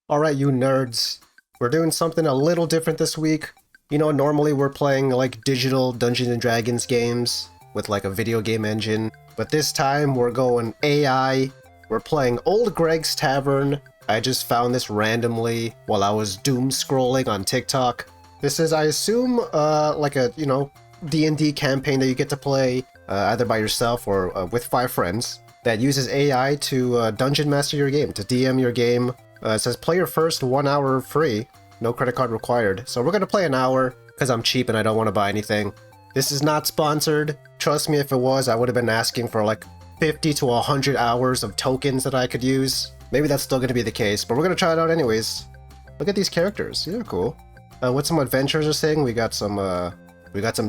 Alright, you nerds. We're doing something a little different this week. You know, normally we're playing like digital Dungeons and Dragons games with like a video game engine, but this time we're going AI. We're playing Old Greg's Tavern. I just found this randomly while I was doom scrolling on TikTok. This is, I assume, like a, D&D campaign that you get to play either by yourself or with 5 friends that uses AI to dungeon master your game, to DM your game. It says play your first 1 hour free, no credit card required. So we're gonna play an hour because I'm cheap and I don't want to buy anything. This is not sponsored. Trust me, if it was, I would have been asking for like 50 to 100 hours of tokens that I could use. Maybe that's still gonna be the case, but we're gonna try it out anyways. Look at these characters, they're cool. What some adventurers are saying, we got some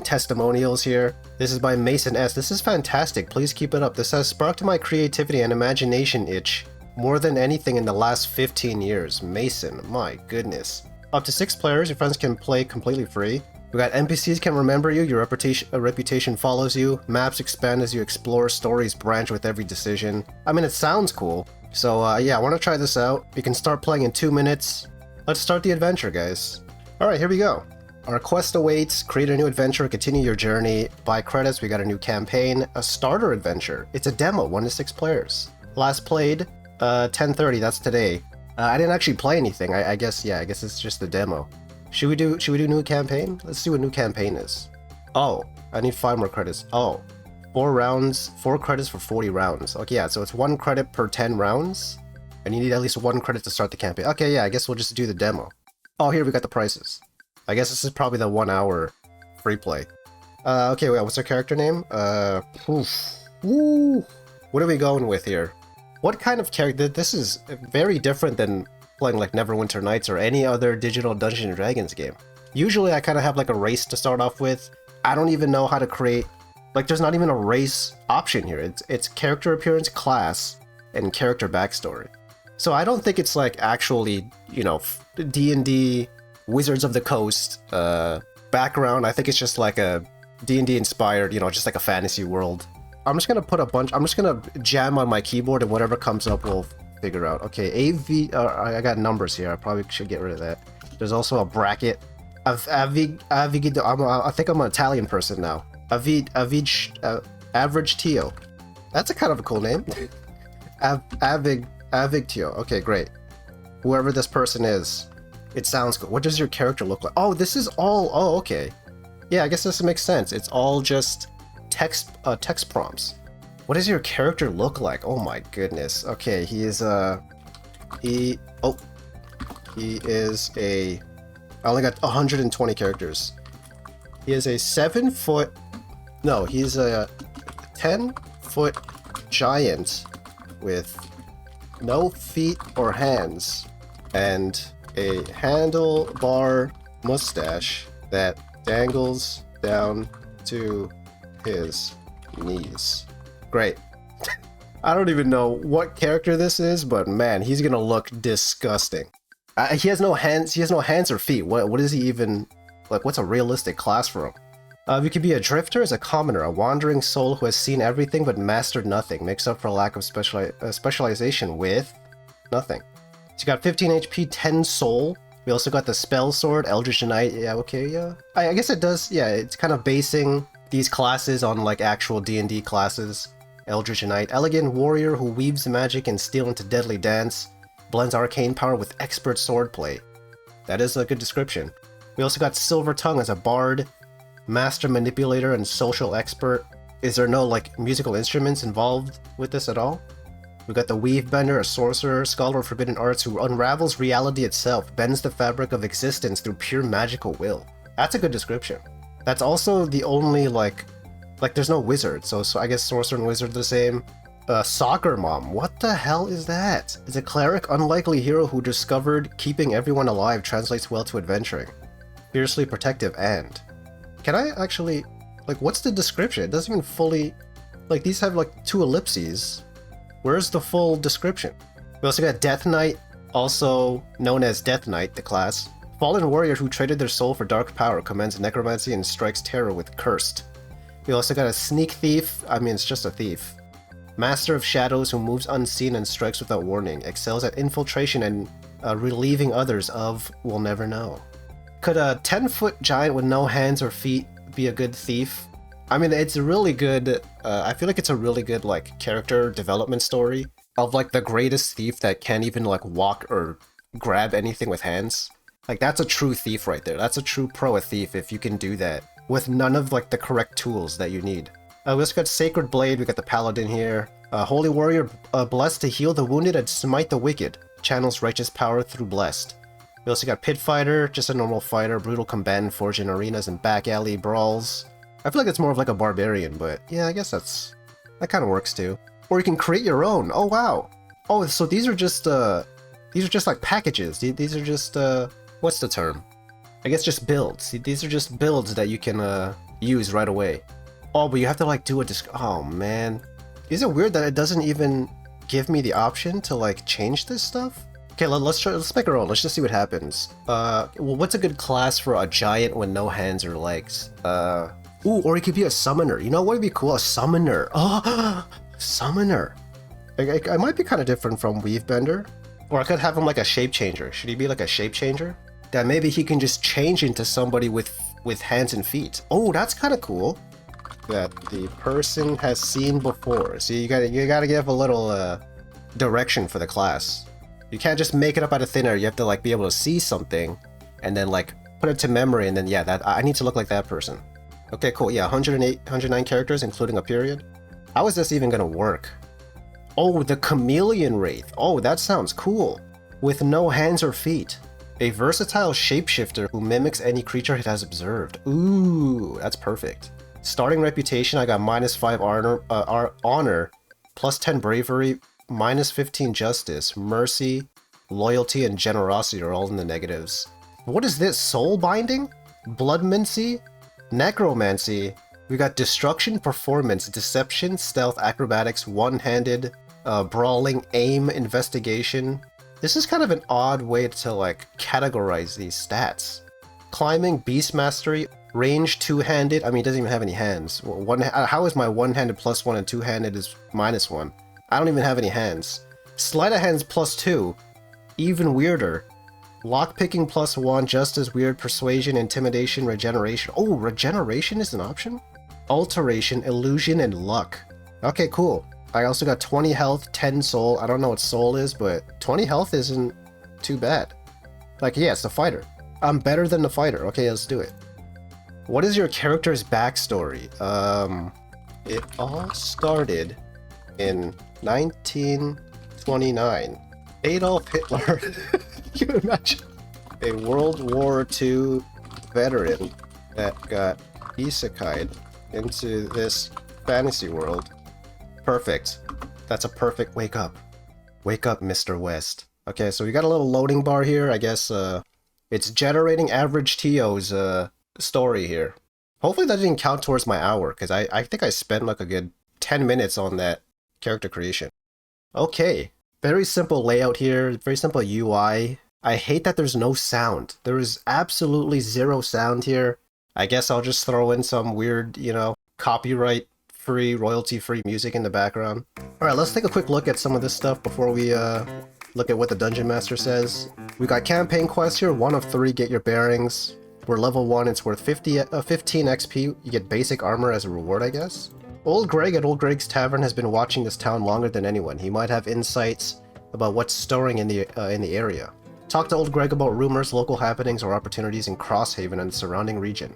testimonials here. This is by Mason S. This is fantastic, please keep it up. This says, sparked my creativity and imagination itch more than anything in the last 15 years. Mason, my goodness. Up to 6 players, your friends can play completely free. We got NPCs can remember you, your reputation follows you, maps expand as you explore, stories branch with every decision. I mean, it sounds cool. So yeah, I want to try this out. You can start playing in 2 minutes. Let's start the adventure, guys. Alright, here we go. Our quest awaits, create a new adventure, continue your journey. Buy credits, we got a new campaign, a starter adventure. It's a demo, 1 to 6 players. Last played, 10:30, that's today. I didn't actually play anything, I guess it's just the demo. Should we do new campaign? Let's see what new campaign is. Oh, I need 5 more credits. Oh, 4 rounds, 4 credits for 40 rounds. Okay, yeah, so it's 1 credit per 10 rounds, and you need at least 1 credit to start the campaign. Okay, yeah, I guess we'll just do the demo. Oh, here we got the prices. I guess this is probably the 1 hour free play. Okay, wait, what's our character name? Woo. What are we going with here? What kind of character? This is very different than playing like Neverwinter Nights or any other digital Dungeons & Dragons game. Usually I kind of have like a race to start off with. I don't even know how to create, like there's not even a race option here. It's character appearance, class, and character backstory. So I don't think it's like actually, D&D Wizards of the Coast background. I think it's just like a D&D inspired, just like a fantasy world. I'm just gonna jam on my keyboard and whatever comes up we'll figure out. Okay, AV, I got numbers here, I probably should get rid of that. There's also a bracket. I think I'm an Italian person now. Average Tio. That's a kind of a cool name. Avig Tio. Okay, great. Whoever this person is, it sounds good. What does your character look like? Oh, this is all, oh, okay. Yeah, I guess this makes sense. It's all just text prompts. What does your character look like? Oh my goodness. Okay, he is I only got 120 characters. He is a 7-foot, no, he's a 10-foot giant with no feet or hands and a handlebar mustache that dangles down to his knees. Great. I don't even know what character this is, but man, he's gonna look disgusting. He has no hands. He has no hands or feet. What is he even like? What's a realistic class for him? You could be a drifter as a commoner, a wandering soul who has seen everything but mastered nothing, makes up for a lack of specialization with nothing. So you got 15 HP, 10 soul. We also got the spell sword, Eldritch Knight. Yeah, okay, yeah. I guess it does. Yeah, it's kind of basing these classes on like actual D&D classes. Eldritch Knight, elegant warrior who weaves magic and steel into deadly dance, blends arcane power with expert swordplay. That is a good description. We also got Silver Tongue as a bard, master manipulator and social expert. Is there no like musical instruments involved with this at all? We got the Weave Bender, a sorcerer, scholar of forbidden arts who unravels reality itself, bends the fabric of existence through pure magical will. That's a good description. That's also the only like there's no wizard, so I guess sorcerer and wizard are the same. Soccer mom, what the hell is that? Is a cleric, unlikely hero who discovered keeping everyone alive translates well to adventuring. Fiercely protective and. Can I actually, like, what's the description? It doesn't even fully, like, these have like 2 ellipses. Where's the full description? We also got Death Knight, also known as Death Knight, the class. Fallen warrior who traded their soul for dark power, commands necromancy and strikes terror with cursed. We also got a sneak thief, I mean it's just a thief. Master of shadows who moves unseen and strikes without warning, excels at infiltration and relieving others of, we'll never know. Could a 10-foot giant with no hands or feet be a good thief? I mean, it's a really good, I feel like it's a really good, like, character development story of, like, the greatest thief that can't even, like, walk or grab anything with hands. Like, that's a true thief right there. That's a true pro thief if you can do that with none of, like, the correct tools that you need. We also got Sacred Blade, we got the Paladin here. Holy Warrior, blessed to heal the wounded and smite the wicked. Channels righteous power through blessed. We also got Pit Fighter, just a normal fighter, Brutal Combatant, forged in arenas and back alley brawls. I feel like it's more of like a barbarian, but yeah, I guess that kind of works too. Or you can create your own. Oh wow. Oh, so these are just like packages. These are just what's the term? I guess just builds. These are just builds that you can use right away. Oh, but you have to like do a oh man. Is it weird that it doesn't even give me the option to like change this stuff? Okay, let's make our own. Let's just see what happens. Well, what's a good class for a giant with no hands or legs? Ooh, or he could be a summoner. You know what would be cool? A summoner. Oh, summoner. I might be kind of different from Weavebender. Or I could have him like a shape changer. Should he be like a shape changer? That maybe he can just change into somebody with hands and feet. Oh, that's kind of cool. That the person has seen before. So you gotta give a little direction for the class. You can't just make it up out of thin air. You have to like be able to see something and then like put it to memory and then yeah, that I need to look like that person. Okay, cool. Yeah, 109 characters including a period. How is this even gonna work? Oh, the Chameleon Wraith. Oh, that sounds cool. With no hands or feet. A versatile shapeshifter who mimics any creature it has observed. Ooh, that's perfect. Starting reputation, I got -5 honor, +10 bravery, -15 justice, mercy, loyalty, and generosity are all in the negatives. What is this? Soul binding? Bloodmancy? Necromancy? We got destruction, performance, deception, stealth, acrobatics, one-handed, brawling, aim, investigation. This is kind of an odd way to like categorize these stats. Climbing, beast mastery, range, two-handed. I mean, it doesn't even have any hands. How is my one-handed +1 and two-handed is -1? I don't even have any hands. Sleight of hands +2. Even weirder. Lockpicking +1, just as weird. Persuasion, intimidation, regeneration. Oh, regeneration is an option? Alteration, illusion, and luck. Okay, cool. I also got 20 health, 10 soul. I don't know what soul is, but 20 health isn't too bad. Like, yeah, it's the fighter. I'm better than the fighter. Okay, let's do it. What is your character's backstory? It all started in 1929. Adolf Hitler. Can you imagine? A World War II veteran that got isekai'd into this fantasy world. Perfect. That's a perfect wake up. Wake up, Mr. West. Okay, so we got a little loading bar here. I guess it's generating average TO's story here. Hopefully that didn't count towards my hour, because I think I spent like a good 10 minutes on that character creation. Okay, very simple layout here, very simple UI. I hate that there's no sound. There is absolutely zero sound here. I guess I'll just throw in some weird, you know, copyright-free, royalty-free music in the background. Alright, let's take a quick look at some of this stuff before we look at what the Dungeon Master says. We got campaign quests here, 1 of 3, get your bearings. We're level 1, it's worth 15 XP. You get basic armor as a reward, I guess. Old Greg at Old Greg's Tavern has been watching this town longer than anyone. He might have insights about what's stirring in the area. Talk to Old Greg about rumors, local happenings, or opportunities in Crosshaven and the surrounding region.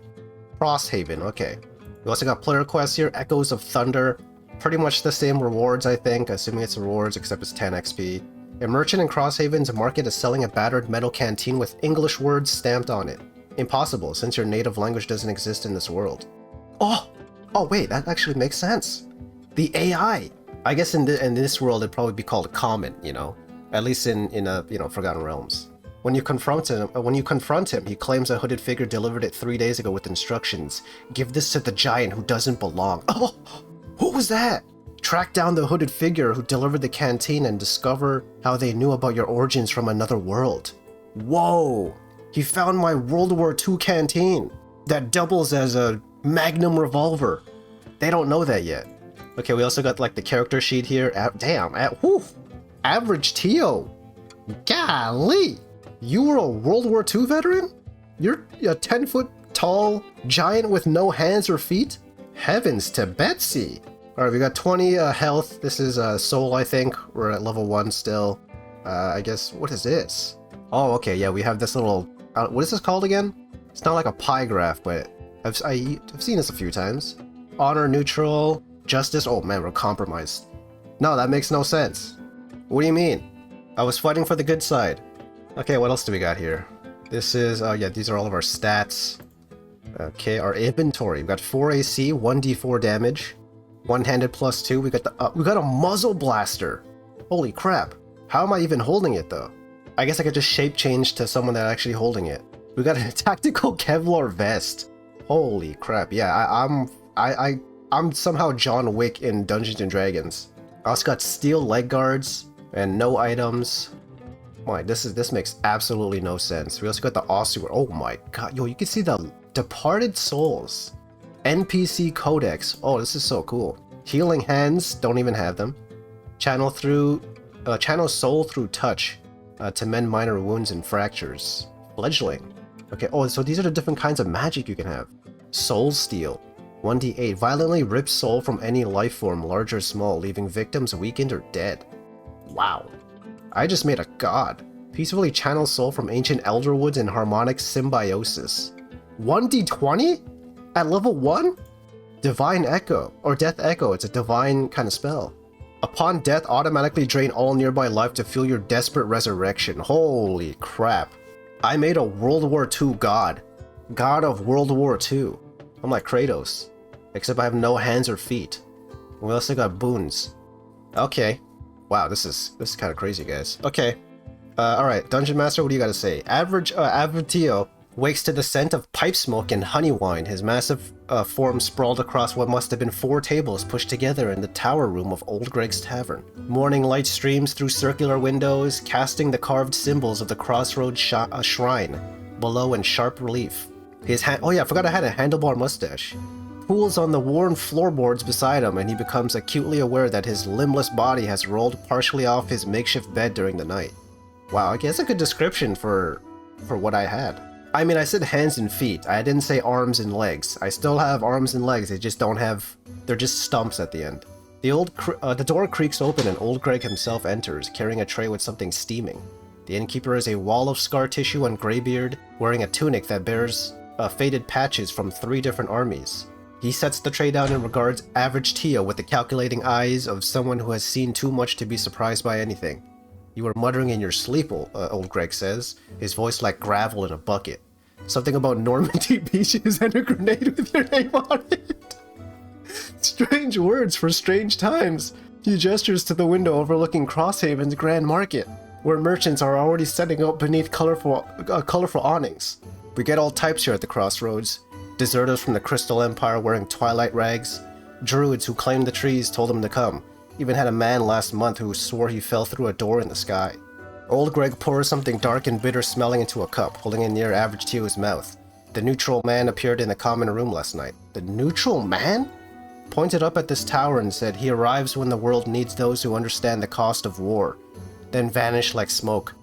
Crosshaven, okay. We also got player quests here, Echoes of Thunder. Pretty much the same rewards, I think, assuming it's rewards, except it's 10 XP. A merchant in Crosshaven's market is selling a battered metal canteen with English words stamped on it. Impossible, since your native language doesn't exist in this world. Oh! Oh wait, that actually makes sense. The AI! I guess in this world it'd probably be called common, you know? At least in Forgotten Realms. When you confront him, he claims a hooded figure delivered it 3 days ago with instructions. Give this to the giant who doesn't belong. Oh! Who was that? Track down the hooded figure who delivered the canteen and discover how they knew about your origins from another world. Whoa! He found my World War II canteen that doubles as a Magnum revolver. They don't know that yet. Okay, we also got like the character sheet here. Damn, whew, average TO. Golly! You were a World War II veteran? You're a 10-foot tall giant with no hands or feet? Heavens to Betsy! Alright, we got 20 health. This is soul, I think. We're at level 1 still. I guess, what is this? Oh, okay, yeah, we have this little... what is this called again? It's not like a pie graph, but I've seen this a few times. Honor, neutral, justice. Oh man, we're compromised. No, that makes no sense. What do you mean? I was fighting for the good side. Okay, what else do we got here? This is, yeah, these are all of our stats. Okay, our inventory. We got 4 AC, 1d4 damage, one-handed +2. We got a muzzle blaster. Holy crap. How am I even holding it though? I guess I could just shape change to someone that's actually holding it. We got a tactical Kevlar vest. Holy crap. Yeah, I'm somehow John Wick in Dungeons and Dragons. I also got steel leg guards and no items. My, this makes absolutely no sense. We also got the Osu. Oh my god, yo, you can see the Departed Souls. NPC Codex. Oh, this is so cool. Healing Hands, don't even have them. Channel Soul through touch to mend minor wounds and fractures. Fledgling. Okay, oh, so these are the different kinds of magic you can have. Soul Steel. 1d8. Violently rips soul from any life form, large or small, leaving victims weakened or dead. Wow. I just made a god. Peacefully channel soul from ancient elderwoods in harmonic symbiosis. 1d20? At level 1? Divine Echo, or Death Echo. It's a divine kind of spell. Upon death, automatically drain all nearby life to fuel your desperate resurrection. Holy crap. I made a World War II god. God of World War II. I'm like Kratos. Except I have no hands or feet. We also got boons. Okay. Wow, this is kind of crazy, guys. Okay. Alright, Dungeon Master, what do you gotta say? Avertio wakes to the scent of pipe smoke and honey wine. His massive form sprawled across what must have been 4 tables pushed together in the tower room of Old Greg's Tavern. Morning light streams through circular windows, casting the carved symbols of the crossroads shrine below in sharp relief. Oh yeah, I forgot I had a handlebar mustache. Pools on the worn floorboards beside him, and he becomes acutely aware that his limbless body has rolled partially off his makeshift bed during the night. Wow, I guess a good description for what I had. I mean, I said hands and feet. I didn't say arms and legs. I still have arms and legs. They just don't have... They're just stumps at the end. The door creaks open and Old Greg himself enters, carrying a tray with something steaming. The innkeeper is a wall of scar tissue and graybeard, wearing a tunic that bears faded patches from 3 different armies. He sets the tray down and regards Average Tio with the calculating eyes of someone who has seen too much to be surprised by anything. You were muttering in your sleep, Old Greg says, his voice like gravel in a bucket. Something about Normandy beaches and a grenade with your name on it. Strange words for strange times. He gestures to the window overlooking Crosshaven's Grand Market, where merchants are already setting up beneath colorful awnings. We get all types here at the crossroads. Deserters from the Crystal Empire wearing twilight rags. Druids who claimed the trees told them to come. Even had a man last month who swore he fell through a door in the sky. Old Greg pours something dark and bitter smelling into a cup, holding it near Average Tio's mouth. The neutral man appeared in the common room last night. The neutral man? Pointed up at this tower and said he arrives when the world needs those who understand the cost of war. Then vanished like smoke.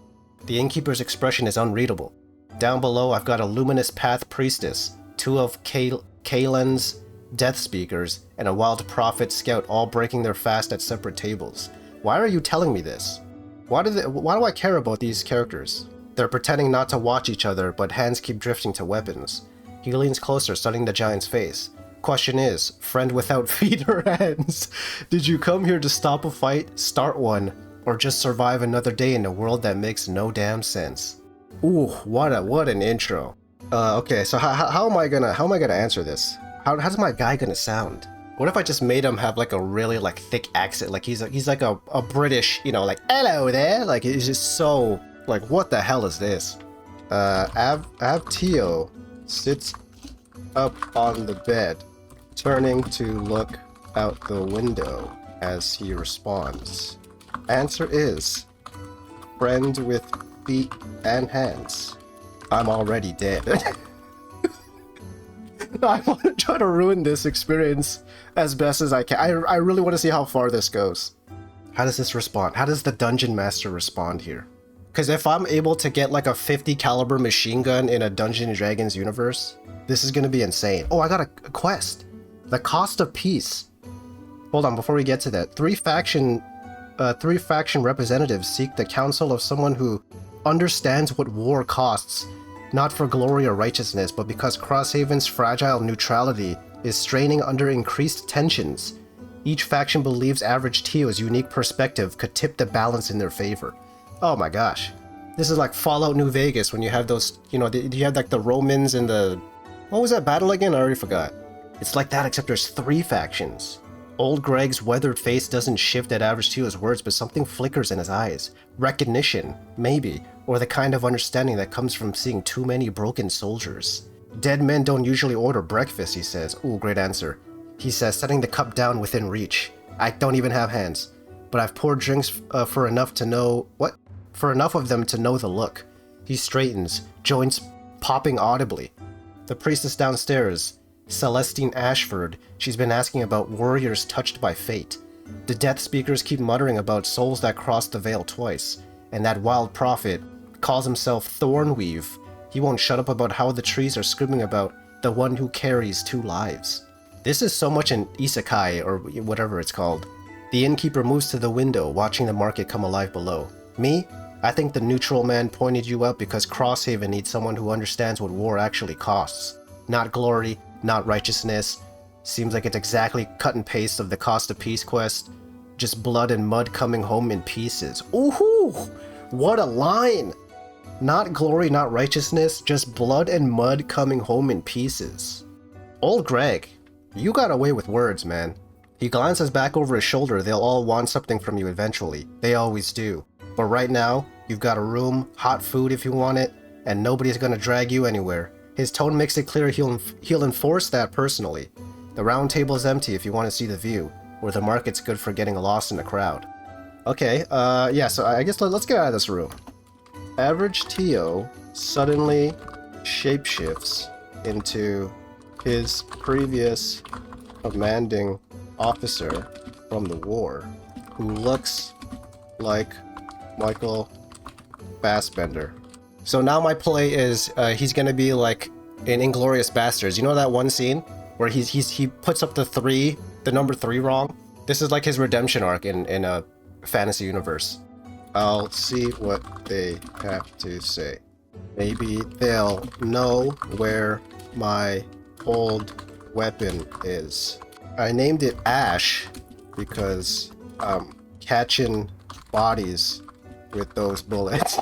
The innkeeper's expression is unreadable. Down below I've got a luminous path priestess, 2 of Kalen's death speakers, and a wild prophet scout all breaking their fast at separate tables. Why are you telling me this? Why do I care about these characters? They're pretending not to watch each other, but hands keep drifting to weapons. He leans closer, studying the giant's face. Question is, friend without feet or hands, did you come here to stop a fight, start one, or just survive another day in a world that makes no damn sense? Ooh, what an intro. Okay, so how am I gonna answer this? How's my guy gonna sound? What if I just made him have like a really like thick accent? Like he's like a British, you know, like hello there. Like he's just so like, what the hell is this? Avtio sits up on the bed, turning to look out the window as he responds. Answer is, friend with feet and hands. I'm already dead. I want to try to ruin this experience as best as I can. I really want to see how far this goes. How does this respond? How does the Dungeon Master respond here? Because if I'm able to get like a 50 caliber machine gun in a Dungeons & Dragons universe, this is going to be insane. Oh, I got a quest. The Cost of Peace. Hold on, before we get to that. Three faction representatives seek the counsel of someone who understands what war costs, not for glory or righteousness, but because Crosshaven's fragile neutrality is straining under increased tensions. Each faction believes average Teo's unique perspective could tip the balance in their favor. Oh my gosh. This is like Fallout New Vegas when you have those, you know, you have like the Romans and the... What was that battle again? I already forgot. It's like that except there's 3 factions. Old Greg's weathered face doesn't shift at average Teo's words, but something flickers in his eyes. Recognition, maybe, or the kind of understanding that comes from seeing too many broken soldiers. Dead men don't usually order breakfast, he says. Ooh, great answer. He says, setting the cup down within reach. I don't even have hands, but I've poured drinks for enough to know... What? For enough of them to know the look. He straightens, joints popping audibly. The priestess downstairs, Celestine Ashford, she's been asking about warriors touched by fate. The death speakers keep muttering about souls that crossed the veil twice, and that wild prophet calls himself Thornweave. He won't shut up about how the trees are screaming about the one who carries 2 lives. This is so much an isekai, or whatever it's called. The innkeeper moves to the window, watching the market come alive below. Me? I think the neutral man pointed you out because Crosshaven needs someone who understands what war actually costs. Not glory, not righteousness. Seems like it's exactly cut and paste of the Cost of Peace quest. Just blood and mud coming home in pieces. Ooh, what a line! Not glory, not righteousness, just blood and mud coming home in pieces. Old Greg, you got away with words, man. He glances back over his shoulder. They'll all want something from you eventually. They always do. But right now, you've got a room, hot food if you want it, and nobody's gonna drag you anywhere. His tone makes it clear he'll enforce that personally. The round table is empty if you want to see the view, or the market's good for getting lost in the crowd. Okay, yeah, so I guess let's get out of this room. Average Teo suddenly shapeshifts into his previous commanding officer from the war, who looks like Michael Fassbender. So now my play is he's gonna be like in Inglourious Basterds. You know that one scene where he puts up the number 3 wrong? This is like his redemption arc in a fantasy universe. I'll see what they have to say. Maybe they'll know where my old weapon is. I named it Ash because I'm catching bodies with those bullets.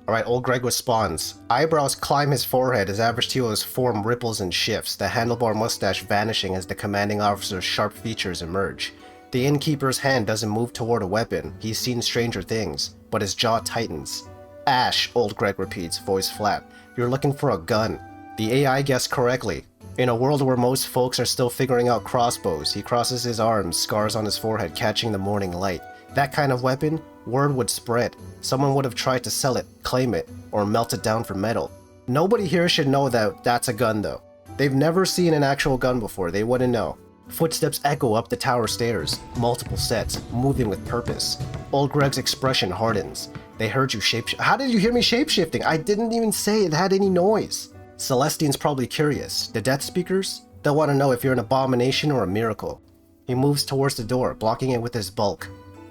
Alright, old Greg responds. Eyebrows climb his forehead as Average Teo's form ripples and shifts, the handlebar mustache vanishing as the commanding officer's sharp features emerge. The innkeeper's hand doesn't move toward a weapon. He's seen stranger things, but his jaw tightens. Ash, old Greg repeats, voice flat. You're looking for a gun. The AI guessed correctly. In a world where most folks are still figuring out crossbows, he crosses his arms, scars on his forehead catching the morning light. That kind of weapon, word would spread. Someone would have tried to sell it, claim it, or melt it down for metal. Nobody here should know that that's a gun though. They've never seen an actual gun before, they wouldn't know. Footsteps echo up the tower stairs, multiple sets, moving with purpose. Old Greg's expression hardens. They heard you shapeshift. How did you hear me shapeshifting? I didn't even say it had any noise. Celestine's probably curious. The Death Speakers? They'll want to know if you're an abomination or a miracle. He moves towards the door, blocking it with his bulk.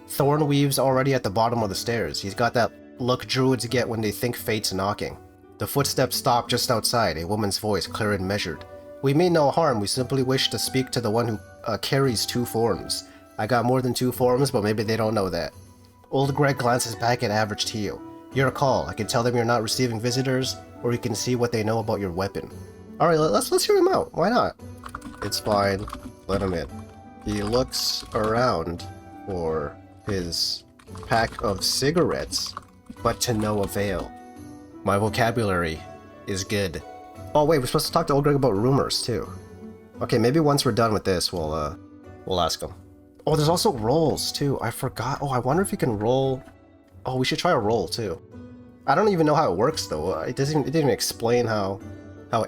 Thornweave's already at the bottom of the stairs. He's got that look druids get when they think fate's knocking. The footsteps stop just outside, a woman's voice clear and measured. We mean no harm, we simply wish to speak to the one who carries 2 forms. I got more than 2 forms, but maybe they don't know that. Old Greg glances back at Average Teo. Your call. I can tell them you're not receiving visitors, or you can see what they know about your weapon. Alright, let's hear him out. Why not? It's fine. Let him in. He looks around for his pack of cigarettes, but to no avail. My vocabulary is good. Oh wait, we're supposed to talk to Old Greg about rumors too. Okay, maybe once we're done with this, we'll ask him. Oh, there's also rolls too. I forgot. Oh, I wonder if you can roll. Oh, we should try a roll too. I don't even know how it works though. It didn't even explain how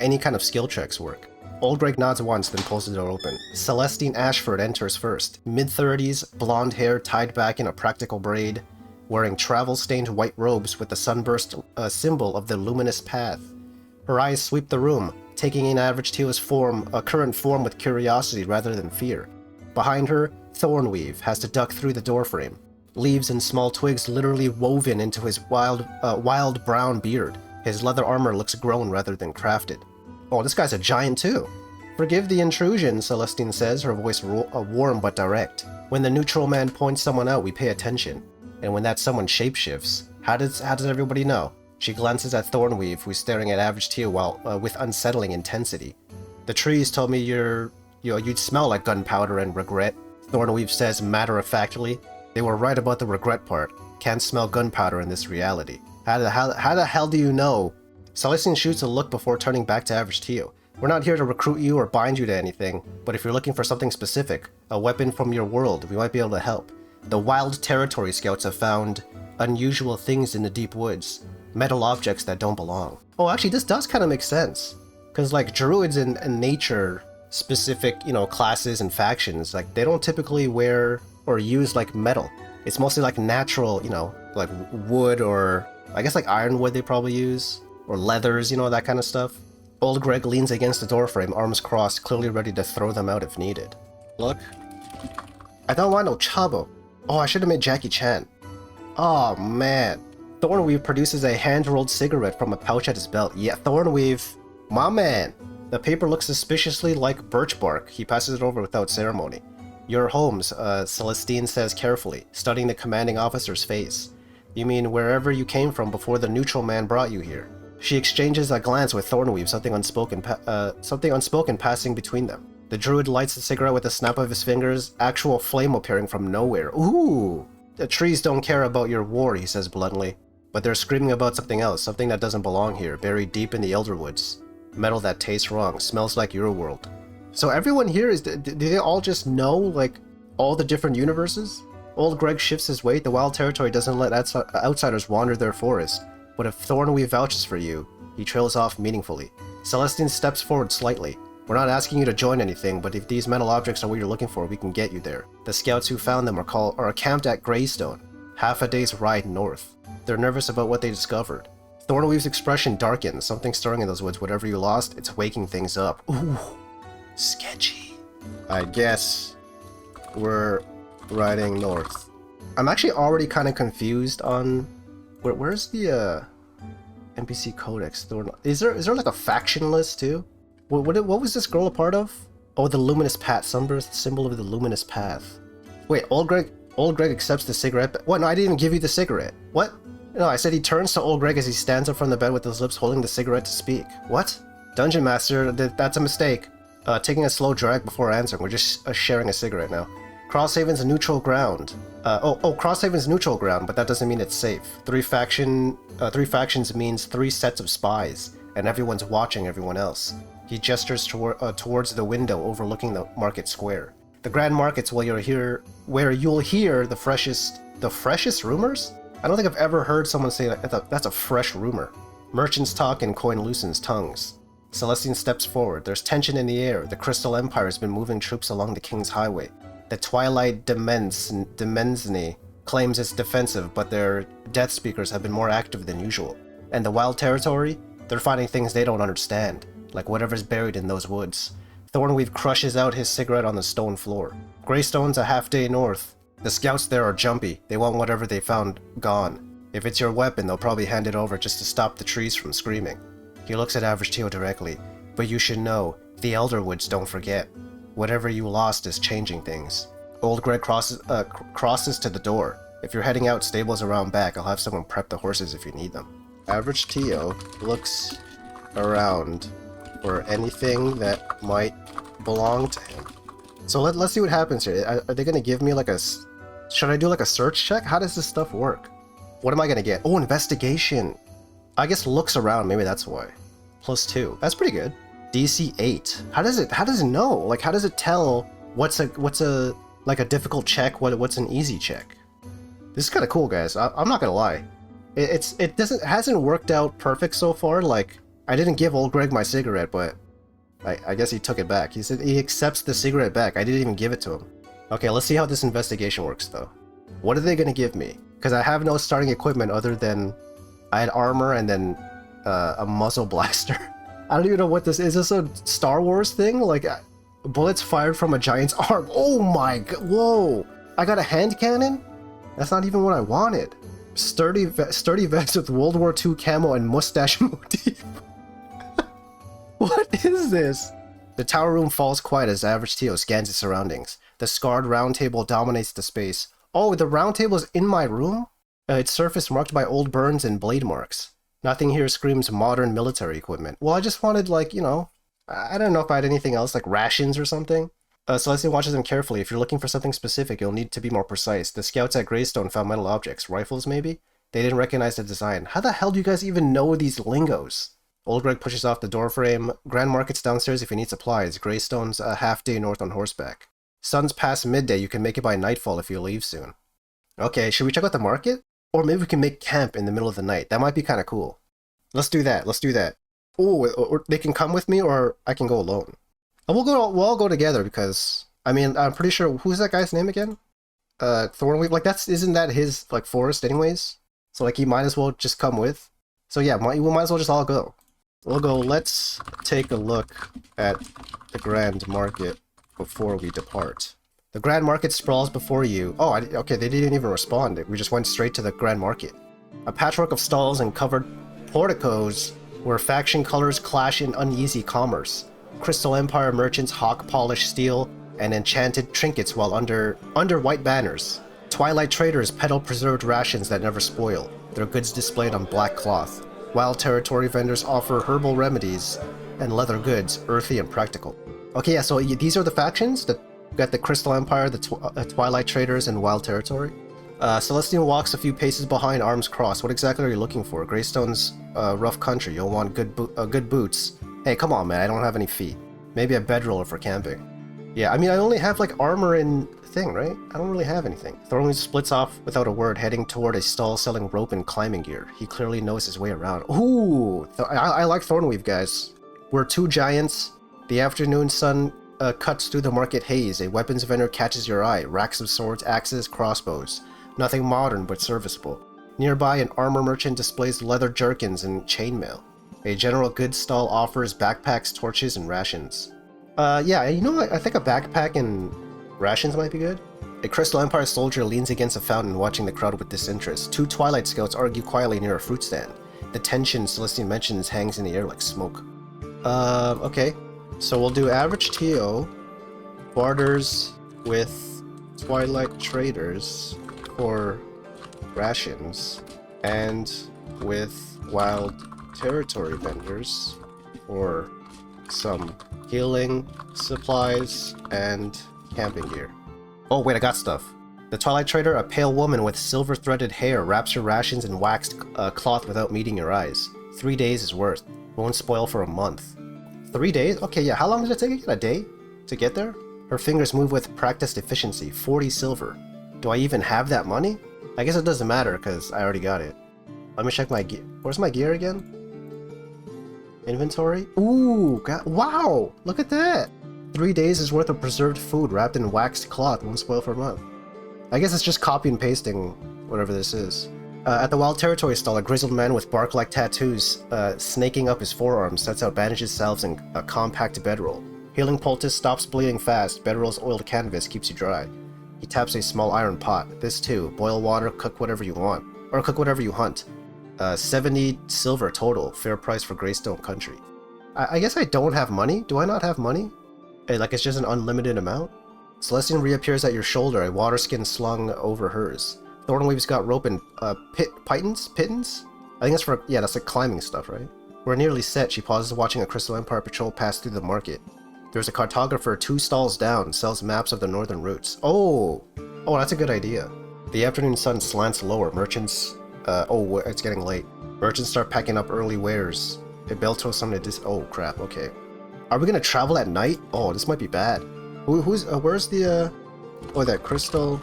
any kind of skill checks work. Old Greg nods once, then pulls the door open. Celestine Ashford enters first. Mid-30s, blonde hair tied back in a practical braid. wearing travel-stained white robes with the sunburst symbol of the luminous path. Her eyes sweep the room, taking in Average Teal's current form with curiosity rather than fear. Behind her, Thornweave has to duck through the doorframe, leaves and small twigs literally woven into his wild brown beard. His leather armor looks grown rather than crafted. Oh, this guy's a giant too. Forgive the intrusion, Celestine says, her voice warm but direct. When the neutral man points someone out, we pay attention. And when that someone shapeshifts, how does everybody know? She glances at Thornweave, who's staring at Average Teal with unsettling intensity. The trees told me you'd smell like gunpowder and regret, Thornweave says matter-of-factly. They were right about the regret part. Can't smell gunpowder in this reality. How the hell do you know? Celestine shoots a look before turning back to Average Teal. We're not here to recruit you or bind you to anything, but if you're looking for something specific, a weapon from your world, we might be able to help. The Wild Territory Scouts have found unusual things in the deep woods. Metal objects that don't belong. Oh, actually, this does kind of make sense. Because, like, druids and nature specific, classes and factions, like, they don't typically wear or use, like, metal. It's mostly, like, natural, like wood or, I guess, like, ironwood they probably use. Or leathers, that kind of stuff. Old Greg leans against the doorframe, arms crossed, clearly ready to throw them out if needed. Look. I don't want no chabo. Oh, I should have made Jackie Chan. Oh, man. Thornweave produces a hand-rolled cigarette from a pouch at his belt. Yeah, Thornweave. My man. The paper looks suspiciously like birch bark. He passes it over without ceremony. Your homes, Celestine says carefully, studying the commanding officer's face. You mean wherever you came from before the neutral man brought you here? She exchanges a glance with Thornweave, something unspoken passing between them. The druid lights the cigarette with a snap of his fingers, actual flame appearing from nowhere. Ooh! The trees don't care about your war, he says bluntly. But they're screaming about something else, something that doesn't belong here, buried deep in the Elderwoods. Metal that tastes wrong, smells like your world. So everyone here do they all just know, like, all the different universes? Old Greg shifts his weight. The Wild Territory doesn't let outsiders wander their forest. But if Thornweave vouches for you, he trails off meaningfully. Celestine steps forward slightly. We're not asking you to join anything, but if these metal objects are what you're looking for, we can get you there. The scouts who found them are camped at Greystone, half a day's ride north. They're nervous about what they discovered. Thornweave's expression darkens, something stirring in those woods. Whatever you lost, it's waking things up. Ooh, sketchy. I guess we're riding north. I'm actually already kind of confused on where's the NPC Codex? Is there like a faction list too? What was this girl a part of? Oh, the Luminous Path, sunburst symbol of the Luminous Path. Wait, Old Greg accepts the cigarette. What? No, I didn't even give you the cigarette. What? No, I said he turns to Old Greg as he stands up from the bed with his lips holding the cigarette to speak. What? Dungeon Master, that's a mistake. Taking a slow drag before answering. We're just sharing a cigarette now. Crosshaven's neutral ground. Crosshaven's neutral ground, but that doesn't mean it's safe. Three factions means 3 sets of spies, and everyone's watching everyone else. He gestures towards the window overlooking the market square. The grand market's where you'll hear the freshest rumors? I don't think I've ever heard someone say that's a fresh rumor. Merchants talk and coin loosens tongues. Celestine steps forward. There's tension in the air. The Crystal Empire has been moving troops along the King's Highway. The Twilight Dimensny claims it's defensive, but their death speakers have been more active than usual. And the Wild Territory? They're finding things they don't understand, like whatever's buried in those woods. Thornweave crushes out his cigarette on the stone floor. Greystone's a half day north. The scouts there are jumpy. They want whatever they found gone. If it's your weapon, they'll probably hand it over just to stop the trees from screaming. He looks at Average Teal directly. But you should know, the Elderwoods don't forget. Whatever you lost is changing things. Old Greg crosses to the door. If you're heading out, stables around back. I'll have someone prep the horses if you need them. Average Teal looks around for anything that might belong to him. So let's see what happens here. Are they going to give me like a... Should I do like a search check? How does this stuff work? What am I going to get? Oh, investigation. I guess looks around. Maybe that's why. +2. That's pretty good. DC 8. How does it know? Like, how does it tell what's a like a difficult check, what's an easy check? This is kind of cool, guys. I'm not gonna lie. It hasn't worked out perfect so far. Like, I didn't give Old Greg my cigarette, but I guess he took it back. He said he accepts the cigarette back. I didn't even give it to him. Okay, let's see how this investigation works, though. What are they gonna give me? Because I have no starting equipment other than I had armor and then a muzzle blaster. I don't even know what this is. Is this a Star Wars thing? Like, bullets fired from a giant's arm. Oh my god, whoa! I got a hand cannon? That's not even what I wanted. Sturdy vest with World War II camo and mustache motif. What is this? The tower room falls quiet as average Tio scans its surroundings. The scarred round table dominates the space. Oh, the round table is in my room? Its surface marked by old burns and blade marks. Nothing here screams modern military equipment. Well, I just wanted, like, you know, I don't know if I had anything else, like rations or something. Celestine watches them carefully. If you're looking for something specific, you'll need to be more precise. The scouts at Greystone found metal objects. Rifles, maybe? They didn't recognize the design. How the hell do you guys even know these lingos? Old Greg pushes off the doorframe. Grand Market's downstairs if you need supplies. Greystone's a half day north on horseback. Sun's past midday. You can make it by nightfall if you leave soon. Okay, should we check out the market? Or maybe we can make camp in the middle of the night. That might be kind of cool. Let's do that. Let's do that. Oh, or they can come with me or I can go alone. We'll all go together because, I mean, I'm pretty sure, who's that guy's name again? Thornweave, like isn't that his, like, forest anyways? So, like, he might as well just come with. So yeah, we might as well just all go. We'll go, let's take a look at the Grand Market before we depart. The Grand Market sprawls before you. Oh, okay, they didn't even respond. We just went straight to the Grand Market. A patchwork of stalls and covered porticos where faction colors clash in uneasy commerce. Crystal Empire merchants hawk polished steel and enchanted trinkets while under white banners. Twilight traders peddle preserved rations that never spoil, their goods displayed on black cloth. Wild territory vendors offer herbal remedies and leather goods, earthy and practical. Okay, yeah, so these are the factions? We got the Crystal Empire, the Twilight traders, and Wild Territory. Celestine walks a few paces behind, arms crossed. What exactly are you looking for? Greystone's rough country. You'll want good boots. Hey, come on, man. I don't have any feet. Maybe a bedroller for camping. Yeah, I mean, I only have, like, armor and thing, right? I don't really have anything. Thornweave splits off without a word, heading toward a stall selling rope and climbing gear. He clearly knows his way around. Ooh! I like Thornweave, guys. We're two giants. The afternoon sun cuts through the market haze. A weapons vendor catches your eye. Racks of swords, axes, crossbows. Nothing modern, but serviceable. Nearby, an armor merchant displays leather jerkins and chainmail. A general goods stall offers backpacks, torches, and rations. Yeah, you know what? I think a backpack and rations might be good. A Crystal Empire soldier leans against a fountain, watching the crowd with disinterest. Two Twilight scouts argue quietly near a fruit stand. The tension Celestine mentions hangs in the air like smoke. Okay. So we'll do average TO, barters with Twilight traders for rations, and with Wild Territory vendors for some healing supplies and camping gear. Oh wait, I got stuff. The Twilight Trader, a pale woman with silver-threaded hair, wraps her rations in waxed cloth without meeting your eyes. 3 days is worth. Won't spoil for a month. 3 days? Okay, yeah, how long does it take again? A day? To get there? Her fingers move with practiced efficiency. 40 silver. Do I even have that money? I guess it doesn't matter, because I already got it. Let me check my gear. Where's my gear again? Inventory? Ooh, wow! Look at that! 3 days is worth of preserved food wrapped in waxed cloth. Won't spoil for a month. I guess it's just copy and pasting whatever this is. At the Wild Territory stall, a grizzled man with bark-like tattoos snaking up his forearms sets out bandages, salves, and a compact bedroll. Healing poultice stops bleeding fast. Bedroll's oiled canvas keeps you dry. He taps a small iron pot. This too. Boil water, cook whatever you want. Or cook whatever you hunt. 70 silver total. Fair price for Greystone country. I guess I don't have money? Do I not have money? Like it's just an unlimited amount? Celestine reappears at your shoulder, a water skin slung over hers. Thornweave's got rope and pittance? I think that's for, yeah, that's like climbing stuff, right? We're nearly set. She pauses, watching a Crystal Empire patrol pass through the market. There's a cartographer 2 stalls down, sells maps of the northern routes. Oh, that's a good idea. The afternoon sun slants lower. Merchants, it's getting late. Merchants start packing up early wares. A bell tolls something to oh crap, okay. Are we gonna travel at night? Oh, this might be bad. Where's the, that Crystal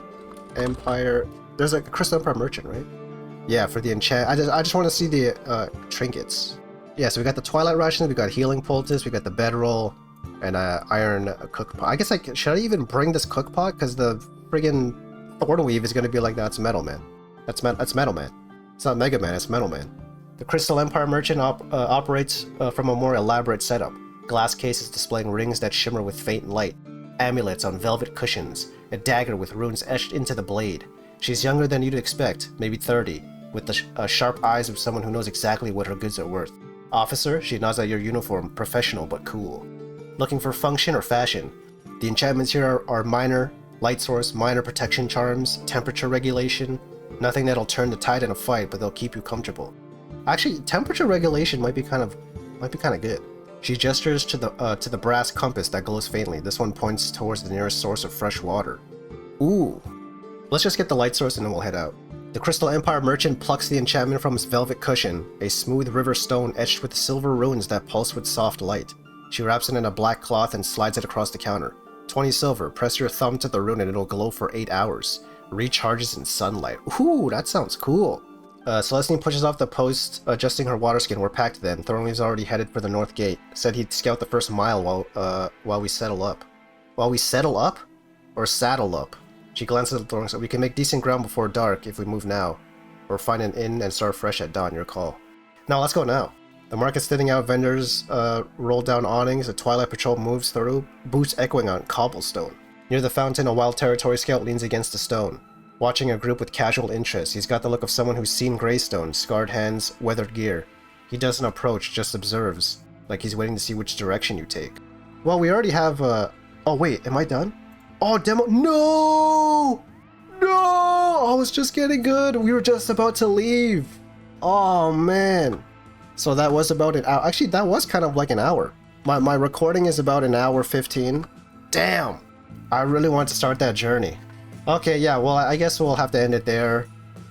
Empire, there's like a Crystal Empire merchant, right? Yeah, for the enchant, I just want to see the, trinkets. Yeah, so we got the Twilight rations, we got healing poultice, we got the bedroll, and iron cookpot. I guess should I even bring this cookpot? Because the friggin' Thornweave is gonna be like, that's metal, man. That's Metal Man. It's not Mega Man, it's Metal Man. The Crystal Empire Merchant operates from a more elaborate setup. Glass cases displaying rings that shimmer with faint light. Amulets on velvet cushions. A dagger with runes etched into the blade. She's younger than you'd expect, maybe 30, with the sharp eyes of someone who knows exactly what her goods are worth. Officer, she nods at your uniform, professional but cool. Looking for function or fashion? The enchantments here are minor, light source, minor protection charms, temperature regulation. Nothing that'll turn the tide in a fight, but they'll keep you comfortable. Actually, temperature regulation might be kind of good. She gestures to the brass compass that glows faintly. This one points towards the nearest source of fresh water. Ooh. Let's just get the light source and then we'll head out. The Crystal Empire Merchant plucks the enchantment from its velvet cushion, a smooth river stone etched with silver runes that pulse with soft light. She wraps it in a black cloth and slides it across the counter. 20 silver. Press your thumb to the rune and it'll glow for 8 hours. Recharges in sunlight. Ooh, that sounds cool. Celestine pushes off the post, adjusting her water skin. We're packed then. Thornleaf's already headed for the north gate. Said he'd scout the first mile while we settle up. While we settle up? Or saddle up? She glances at the Thorns. We can make decent ground before dark if we move now. Or find an inn and start fresh at dawn, your call. Now, let's go now. The market's thinning out, vendors roll down awnings, a twilight patrol moves through, boots echoing on cobblestone. Near the fountain, a wild territory scout leans against a stone, watching a group with casual interest. He's got the look of someone who's seen Greystone, scarred hands, weathered gear. He doesn't approach, just observes, like he's waiting to see which direction you take. Well, we already have Oh wait, am I done? Oh, demo- No! No! I was just getting good. We were just about to leave. Oh, man. So that was about an hour. Actually, that was kind of like an hour. My recording is about an hour 15. Damn. I really want to start that journey. Okay, yeah, well, I guess we'll have to end it there.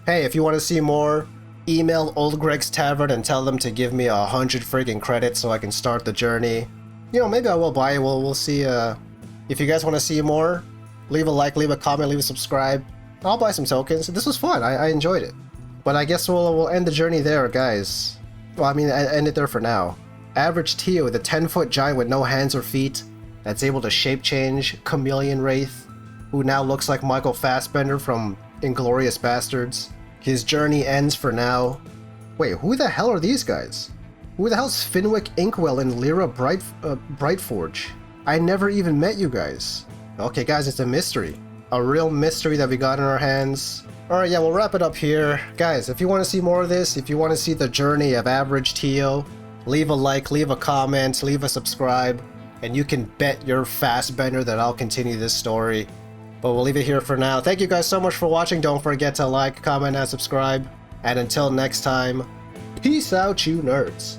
Hey, if you want to see more, email Old Greg's Tavern and tell them to give me 100 friggin' credits so I can start the journey. You know, maybe I will buy it. We'll see. If you guys want to see more, leave a like, leave a comment, leave a subscribe. I'll buy some tokens. This was fun. I enjoyed it. But I guess we'll end the journey there, guys. Well, I mean, I end it there for now. Average Tio, the 10-foot giant with no hands or feet, that's able to shape change, chameleon wraith, who now looks like Michael Fassbender from Inglourious Bastards. His journey ends for now. Wait, who the hell are these guys? Who the hell's Finwick Inkwell and Lyra Brightforge? I never even met you guys. Okay, guys, it's a mystery. A real mystery that we got in our hands. Alright, yeah, we'll wrap it up here. Guys, if you want to see more of this, if you want to see the journey of Average Tio, leave a like, leave a comment, leave a subscribe, and you can bet your Fassbender that I'll continue this story. But we'll leave it here for now. Thank you guys so much for watching. Don't forget to like, comment, and subscribe. And until next time, peace out, you nerds.